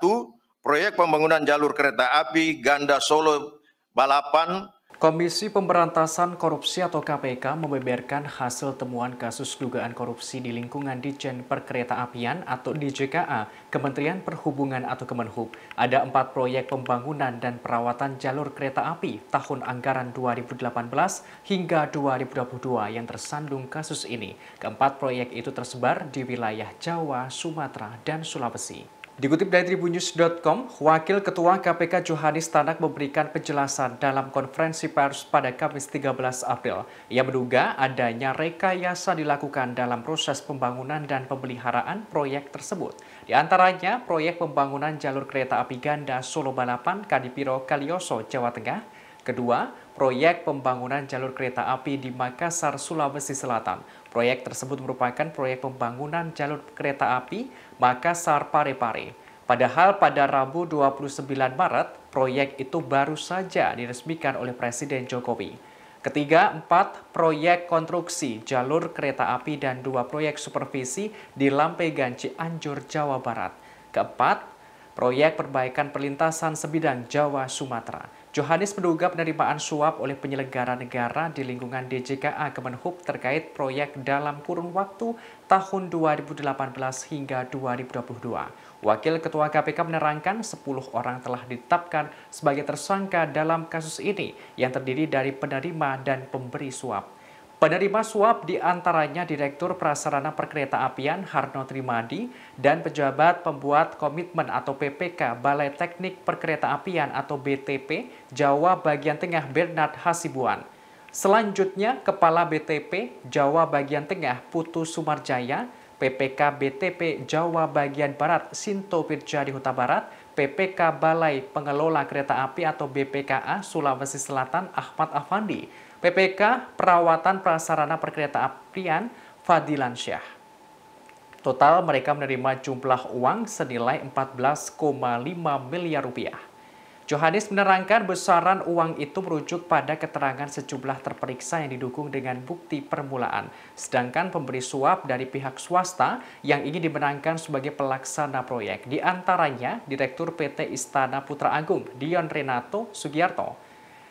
Satu, proyek pembangunan jalur kereta api Ganda Solo Balapan. Komisi Pemberantasan Korupsi atau KPK membeberkan hasil temuan kasus dugaan korupsi di lingkungan Ditjen Perkeretaapian atau DJKA, Kementerian Perhubungan atau Kemenhub. Ada 4 proyek pembangunan dan perawatan jalur kereta api tahun anggaran 2018 hingga 2022 yang tersandung kasus ini. Keempat proyek itu tersebar di wilayah Jawa, Sumatera, dan Sulawesi. Dikutip dari tribunnews.com, Wakil Ketua KPK Johanis Tanak memberikan penjelasan dalam konferensi pers pada Kamis 13 April. Ia menduga adanya rekayasa dilakukan dalam proses pembangunan dan pemeliharaan proyek tersebut. Di antaranya, proyek pembangunan jalur kereta api Ganda Solo Balapan Kadipiro Kalioso, Jawa Tengah. Kedua, proyek pembangunan jalur kereta api di Makassar, Sulawesi Selatan. Proyek tersebut merupakan proyek pembangunan jalur kereta api Makassar Parepare. Padahal pada Rabu 29 Maret, proyek itu baru saja diresmikan oleh Presiden Jokowi. Ketiga, 4 proyek konstruksi jalur kereta api dan 2 proyek supervisi di Lampegan, Cianjur, Jawa Barat. Keempat, proyek perbaikan perlintasan sebidang Jawa Sumatera. Johanis menduga penerimaan suap oleh penyelenggara negara di lingkungan DJKA Kemenhub terkait proyek dalam kurun waktu tahun 2018 hingga 2022. Wakil Ketua KPK menerangkan 10 orang telah ditetapkan sebagai tersangka dalam kasus ini yang terdiri dari penerima dan pemberi suap. Penerima suap diantaranya Direktur Prasarana Perkeretaapian Harno Trimadi dan pejabat pembuat komitmen atau PPK Balai Teknik Perkeretaapian atau BTP Jawa Bagian Tengah Bernard Hasibuan. Selanjutnya Kepala BTP Jawa Bagian Tengah Putu Sumarjaya, PPK BTP Jawa Bagian Barat Sinto Pirjadi Huta Barat, PPK Balai Pengelola Kereta Api atau BPKA Sulawesi Selatan Ahmad Afandi, PPK Perawatan Prasarana Perkeretaapian Fadilan Syah. Total mereka menerima jumlah uang senilai 14,5 miliar rupiah. Johanis menerangkan besaran uang itu merujuk pada keterangan sejumlah terperiksa yang didukung dengan bukti permulaan. Sedangkan pemberi suap dari pihak swasta yang ingin dimenangkan sebagai pelaksana proyek. Di antaranya Direktur PT Istana Putra Agung Dion Renato Sugiarto,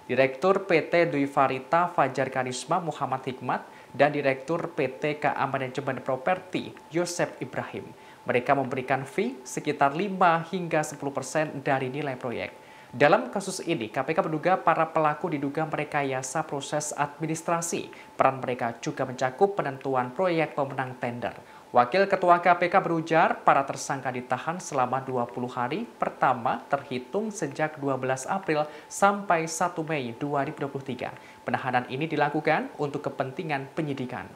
Direktur PT Dwi Farita Fajar Karisma Muhammad Hikmat, dan Direktur PT KA Manajemen Properti Yosef Ibrahim. Mereka memberikan fee sekitar 5 hingga 10% dari nilai proyek. Dalam kasus ini, KPK menduga para pelaku diduga merekayasa proses administrasi. Peran mereka juga mencakup penentuan proyek pemenang tender. Wakil Ketua KPK berujar para tersangka ditahan selama 20 hari pertama terhitung sejak 12 April sampai 1 Mei 2023. Penahanan ini dilakukan untuk kepentingan penyidikan.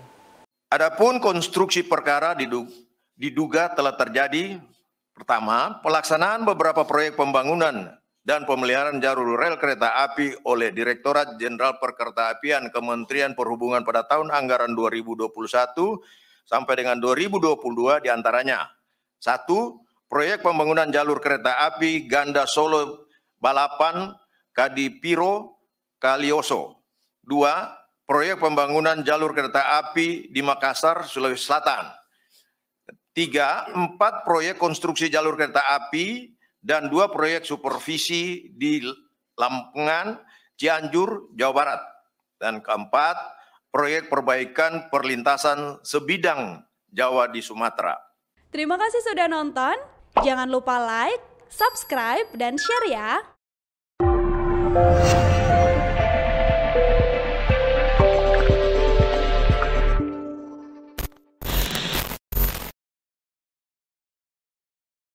Adapun konstruksi perkara diduga telah terjadi. Pertama, pelaksanaan beberapa proyek pembangunan dan pemeliharaan jalur rel kereta api oleh Direktorat Jenderal Perkeretaapian Kementerian Perhubungan pada tahun anggaran 2021 sampai dengan 2022 diantaranya. 1. Proyek pembangunan jalur kereta api Ganda Solo Balapan Kadipiro Kalioso. 2. Proyek pembangunan jalur kereta api di Makassar, Sulawesi Selatan. 3. 4 proyek konstruksi jalur kereta api dan 2 proyek supervisi di Lampengan, Cianjur, Jawa Barat. Dan keempat, proyek perbaikan perlintasan sebidang Jawa di Sumatera. Terima kasih sudah nonton. Jangan lupa like, subscribe, dan share ya.